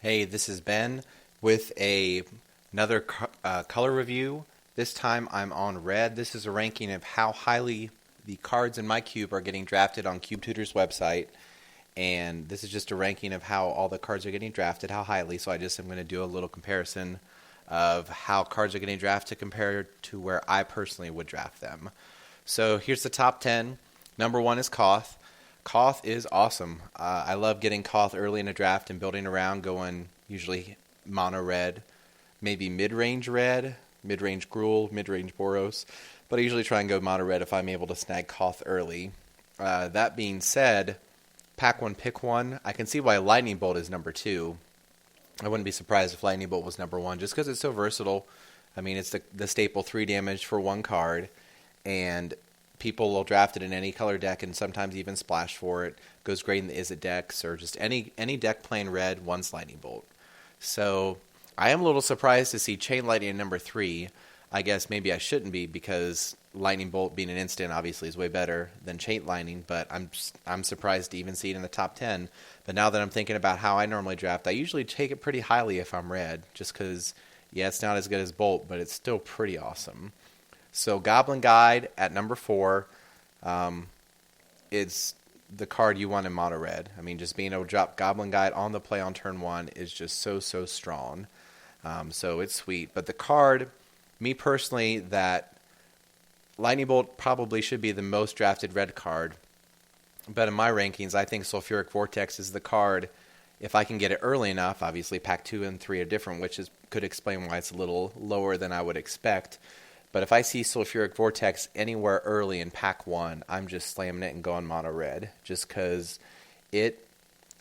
Hey, this is Ben with another color review. This time I'm on red. This is a ranking of how highly the cards in my cube are getting drafted on CubeTutor's website. And this is just a ranking of how all the cards are getting drafted, how highly. So I just am going to do a little comparison of how cards are getting drafted compared to where I personally would draft them. So here's the top 10. Number 1 is Koth. Koth is awesome. I love getting Koth early in a draft and building around, going usually mono red, maybe mid-range red, mid-range Gruul, mid-range Boros, but I usually try and go mono red if I'm able to snag Koth early. That being said, pack one, pick one. I can see why Lightning Bolt is number 2. I wouldn't be surprised if Lightning Bolt was number 1 just because it's so versatile. I mean, it's the staple 3 damage for one card, and people will draft it in any color deck and sometimes even splash for it. Goes great in the Izzet decks or just any deck playing red, one's Lightning Bolt. So I am a little surprised to see Chain Lightning at number 3. I guess maybe I shouldn't be because Lightning Bolt being an instant obviously is way better than Chain Lightning, but I'm surprised to even see it in the top 10. But now that I'm thinking about how I normally draft, I usually take it pretty highly if I'm red, just because, yeah, it's not as good as Bolt, but it's still pretty awesome. So Goblin Guide at number 4, it's the card you want in mono red. I mean, just being able to drop Goblin Guide on the play on turn 1 is just so strong. So it's sweet. But the card, me personally, that Lightning Bolt probably should be the most drafted red card. But in my rankings, I think Sulfuric Vortex is the card. If I can get it early enough, obviously pack 2 and 3 are different, which could explain why it's a little lower than I would expect. But if I see Sulfuric Vortex anywhere early in pack 1, I'm just slamming it and going mono red. Just because I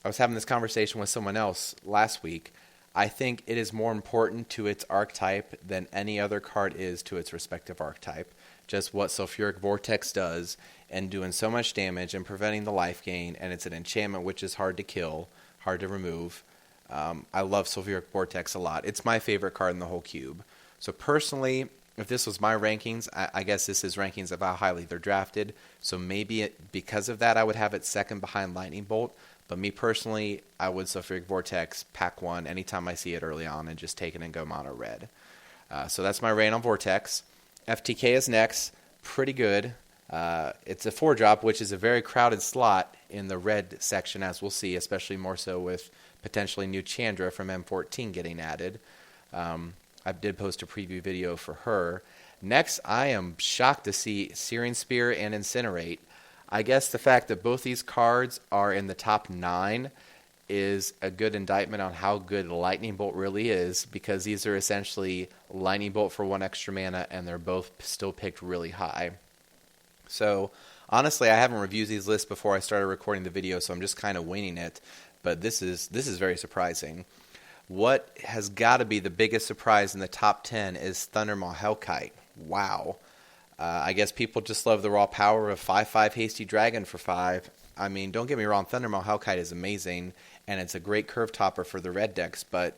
was having this conversation with someone else last week. I think it is more important to its archetype than any other card is to its respective archetype. Just what Sulfuric Vortex does and doing so much damage and preventing the life gain. And it's an enchantment which is hard to kill, hard to remove. I love Sulfuric Vortex a lot. It's my favorite card in the whole cube. So personally, if this was my rankings, I guess this is rankings of how highly they're drafted. So maybe because of that, I would have it second behind Lightning Bolt. But me personally, I would Sulfuric Vortex pack 1 anytime I see it early on and just take it and go mono red. So that's my rain on Vortex. FTK is next. Pretty good. It's a 4-drop, which is a very crowded slot in the red section, as we'll see, especially more so with potentially new Chandra from M14 getting added. I did post a preview video for her. Next, I am shocked to see Searing Spear and Incinerate. I guess the fact that both these cards are in the top 9 is a good indictment on how good Lightning Bolt really is, because these are essentially Lightning Bolt for 1 extra mana, and they're both still picked really high. So, honestly, I haven't reviewed these lists before I started recording the video, so I'm just kind of winging it. But this is very surprising. What has got to be the biggest surprise in the top 10 is Thundermaw Hellkite. Wow. I guess people just love the raw power of 5/5 Hasty Dragon for 5. I mean, don't get me wrong, Thundermaw Hellkite is amazing, and it's a great curve topper for the red decks, but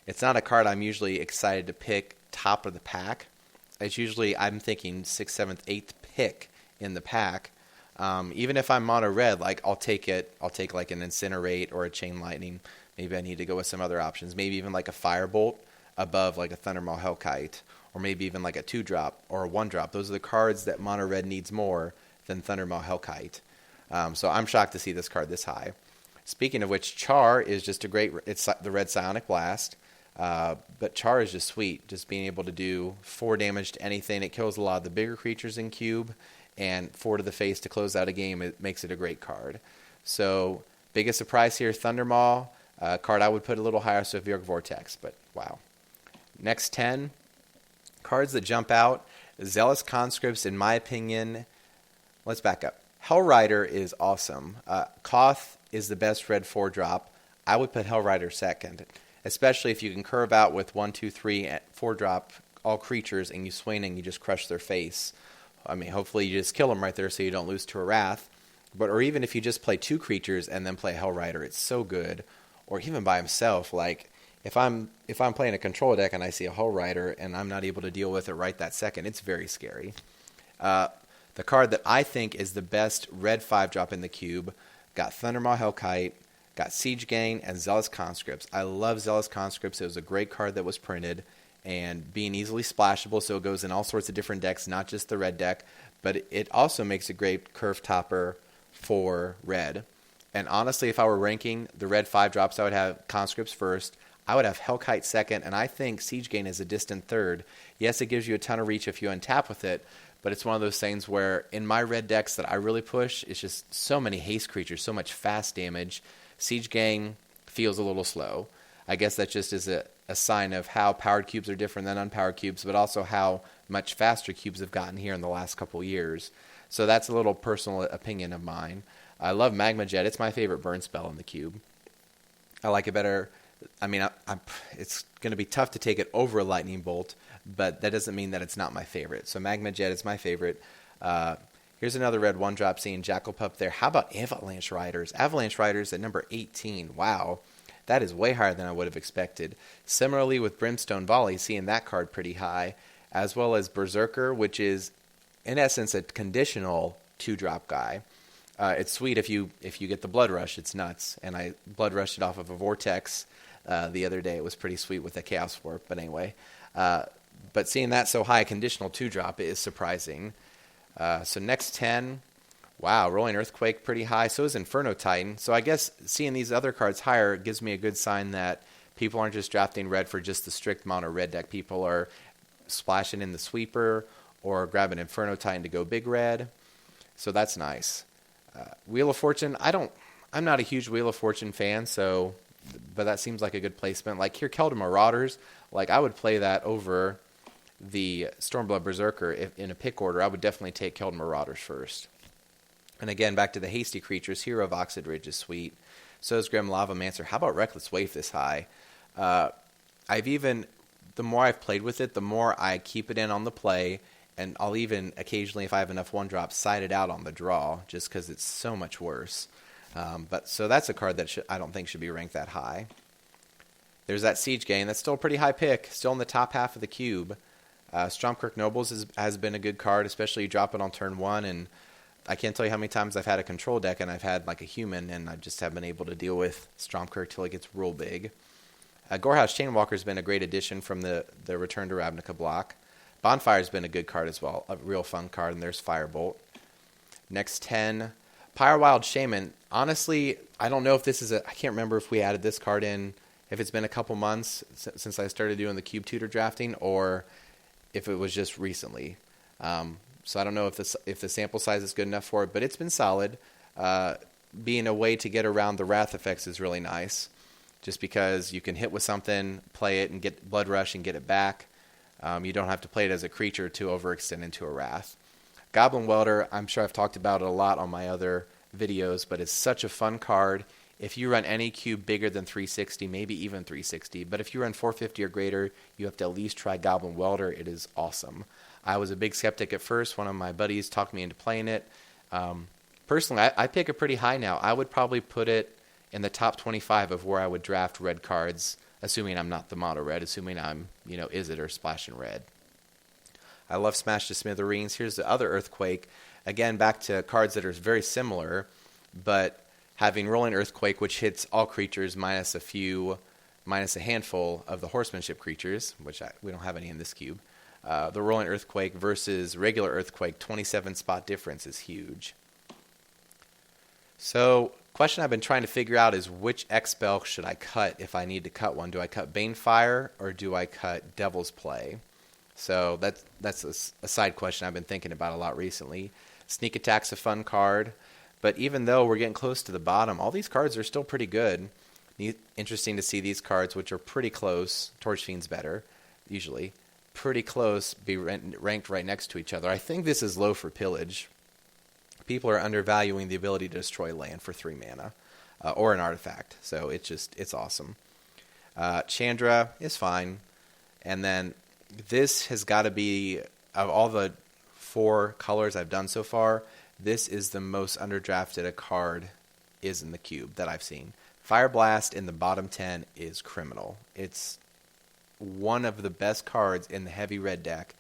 it's not a card I'm usually excited to pick top of the pack. It's usually, I'm thinking 6th, 7th, 8th pick in the pack. Even if I'm mono red, like I'll take like an Incinerate or a Chain Lightning. Maybe I need to go with some other options. Maybe even like a Firebolt above like a Thundermaw Hellkite. Or maybe even like a 2-drop or a 1-drop. Those are the cards that mono red needs more than Thundermaw Hellkite. So I'm shocked to see this card this high. Speaking of which, Char is just it's the red Psionic Blast. But Char is just sweet. Just being able to do 4 damage to anything. It kills a lot of the bigger creatures in Cube. And 4 to the face to close out a game. It makes it a great card. So biggest surprise here, Thundermaw. Card I would put a little higher, Sulfuric Vortex, but wow. Next 10, cards that jump out. Zealous Conscripts, in my opinion, let's back up. Hellrider is awesome. Koth is the best red 4-drop. I would put Hellrider second, especially if you can curve out with 1, 2, 3, 4-drop all creatures, and you swing and you just crush their face. I mean, hopefully you just kill them right there so you don't lose to a Wrath. Or even if you just play 2 creatures and then play Hellrider, it's so good. Or even by himself, like if I'm playing a control deck and I see a Hellrider and I'm not able to deal with it right that second, it's very scary. The card that I think is the best red 5-drop in the cube got Thundermaw Hellkite, got Siege Gang and Zealous Conscripts. I love Zealous Conscripts. It was a great card that was printed and being easily splashable, so it goes in all sorts of different decks, not just the red deck, but it also makes a great curve topper for red. And honestly, if I were ranking the red 5-drops, I would have Conscripts first. I would have Hellkite second, and I think Siege Gang is a distant third. Yes, it gives you a ton of reach if you untap with it, but it's one of those things where in my red decks that I really push, it's just so many haste creatures, so much fast damage. Siege Gang feels a little slow. I guess that just is a sign of how powered cubes are different than unpowered cubes, but also how much faster cubes have gotten here in the last couple years. So that's a little personal opinion of mine. I love Magma Jet. It's my favorite burn spell in the cube. I like it better. I mean, it's going to be tough to take it over a Lightning Bolt, but that doesn't mean that it's not my favorite. So Magma Jet is my favorite. Here's another red 1-drop seeing Jackal Pup there. How about Avalanche Riders? Avalanche Riders at number 18. Wow. That is way higher than I would have expected. Similarly with Brimstone Volley, seeing that card pretty high, as well as Berserker, which is, in essence, a conditional 2-drop guy. It's sweet if you get the Blood Rush. It's nuts. And I Blood Rushed it off of a Vortex the other day. It was pretty sweet with the Chaos Warp. But anyway, but seeing that so high, conditional 2-drop is surprising. So next 10, wow, Rolling Earthquake pretty high. So is Inferno Titan. So I guess seeing these other cards higher gives me a good sign that people aren't just drafting red for just the strict mono red deck. People are splashing in the Sweeper or grabbing Inferno Titan to go big red. So that's nice. Wheel of Fortune, I'm not a huge Wheel of Fortune fan, but that seems like a good placement. Like here, Keldar Marauders, like I would play that over the Stormblood Berserker if in a pick order. I would definitely take Keldar Marauders first. And again, back to the hasty creatures, Hero of Oxid Ridge is sweet. So is Grim Lavamancer. How about Reckless Wave this high? The more I've played with it, the more I keep it in on the play. And I'll even occasionally, if I have enough 1-drops, side it out on the draw, just because it's so much worse. So that's a card that I don't think should be ranked that high. There's that Siege Gang. That's still a pretty high pick, still in the top half of the cube. Stromkirk Nobles has been a good card, especially you drop it on turn 1. And I can't tell you how many times I've had a control deck and I've had like a human, and I just haven't been able to deal with Stromkirk till it gets real big. Gorehouse Chainwalker has been a great addition from the Return to Ravnica block. Bonfire's been a good card as well, a real fun card, and there's Firebolt. Next 10, Pyrewild Shaman. Honestly, I don't know if this is I can't remember if we added this card in, if it's been a couple months since I started doing the CubeTutor drafting, or if it was just recently. So I don't know if the sample size is good enough for it, but it's been solid. Being a way to get around the Wrath effects is really nice, just because you can hit with something, play it, and get Blood Rush and get it back. You don't have to play it as a creature to overextend into a Wrath. Goblin Welder, I'm sure I've talked about it a lot on my other videos, but it's such a fun card. If you run any cube bigger than 360, maybe even 360, but if you run 450 or greater, you have to at least try Goblin Welder. It is awesome. I was a big skeptic at first. One of my buddies talked me into playing it. Personally, I pick it pretty high now. I would probably put it in the top 25 of where I would draft red cards, assuming I'm not the mono red, assuming I'm, Izzet or splashing red. I love Smash to Smithereens. Here's the other Earthquake. Again, back to cards that are very similar, but having Rolling Earthquake, which hits all creatures minus a handful of the Horsemanship creatures, which we don't have any in this cube. The Rolling Earthquake versus regular Earthquake, 27 spot difference is huge. So, question I've been trying to figure out is which X spell should I cut if I need to cut one? Do I cut Banefire or do I cut Devil's Play? So that's a side question I've been thinking about a lot recently. Sneak Attack's a fun card, but even though we're getting close to the bottom, all these cards are still pretty good. Interesting to see these cards, which are pretty close. Torch Fiend's better, usually. Pretty close, be ranked right next to each other. I think this is low for Pillage. People are undervaluing the ability to destroy land for 3 mana, or an artifact. So it's awesome. Chandra is fine. And then this has got to be, of all the 4 colors I've done so far, this is the most underdrafted a card is in the cube that I've seen. Fire Blast in the bottom 10 is criminal. It's one of the best cards in the heavy red deck,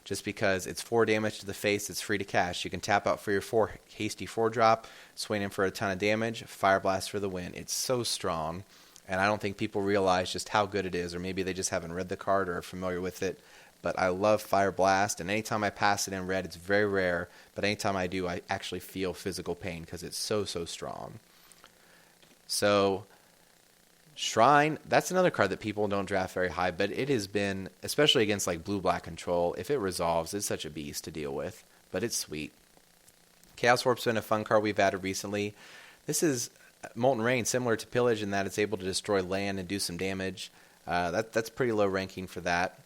just because it's 4 damage to the face. It's free to cast. You can tap out for your 4 hasty 4-drop, swing in for a ton of damage, Fire Blast for the win. It's so strong, and I don't think people realize just how good it is, or maybe they just haven't read the card or are familiar with it. But I love Fire Blast, and anytime I pass it in red, it's very rare, but anytime I do, I actually feel physical pain because it's so strong. So Shrine, that's another card that people don't draft very high, but it has been, especially against like blue-black control, if it resolves, it's such a beast to deal with, but it's sweet. Chaos Warp's been a fun card we've added recently. This is Molten Rain, similar to Pillage in that it's able to destroy land and do some damage. That's pretty low ranking for that.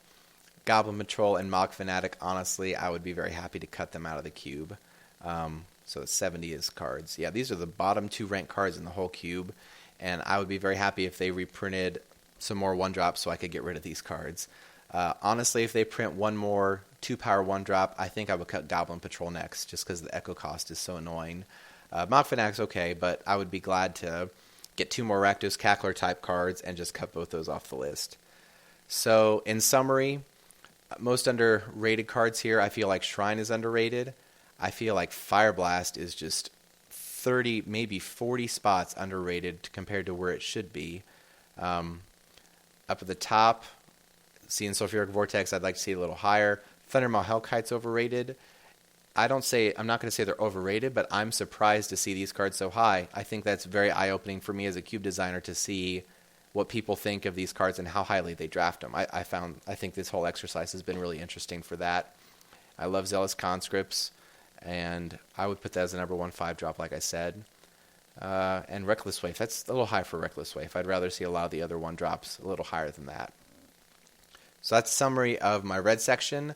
Goblin Patrol and Mog Fanatic, honestly, I would be very happy to cut them out of the cube. So 70 is cards. Yeah, these are the bottom 2 ranked cards in the whole cube. And I would be very happy if they reprinted some more 1-drops so I could get rid of these cards. Honestly, if they print one more 2-power 1-drop, I think I would cut Goblin Patrol next, just because the Echo cost is so annoying. Mog Fanatic's okay, but I would be glad to get 2 more Rakdos Cackler type cards and just cut both those off the list. So, in summary, most underrated cards here, I feel like Shrine is underrated. I feel like Fire Blast is just 30, maybe 40 spots underrated compared to where it should be. Up at the top, seeing Sulfuric Vortex, I'd like to see it a little higher. Thundermaw Hellkite's overrated. I'm not going to say they're overrated, but I'm surprised to see these cards so high. I think that's very eye-opening for me as a cube designer to see what people think of these cards and how highly they draft them. I think this whole exercise has been really interesting for that. I love Zealous Conscripts, and I would put that as a number 1 5-drop, like I said. And Reckless Waif, that's a little high for Reckless Waif. I'd rather see a lot of the other 1-drops a little higher than that. So that's a summary of my red section.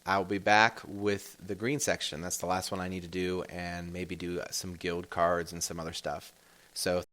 I'll be back with the green section. That's the last one I need to do, and maybe do some guild cards and some other stuff. So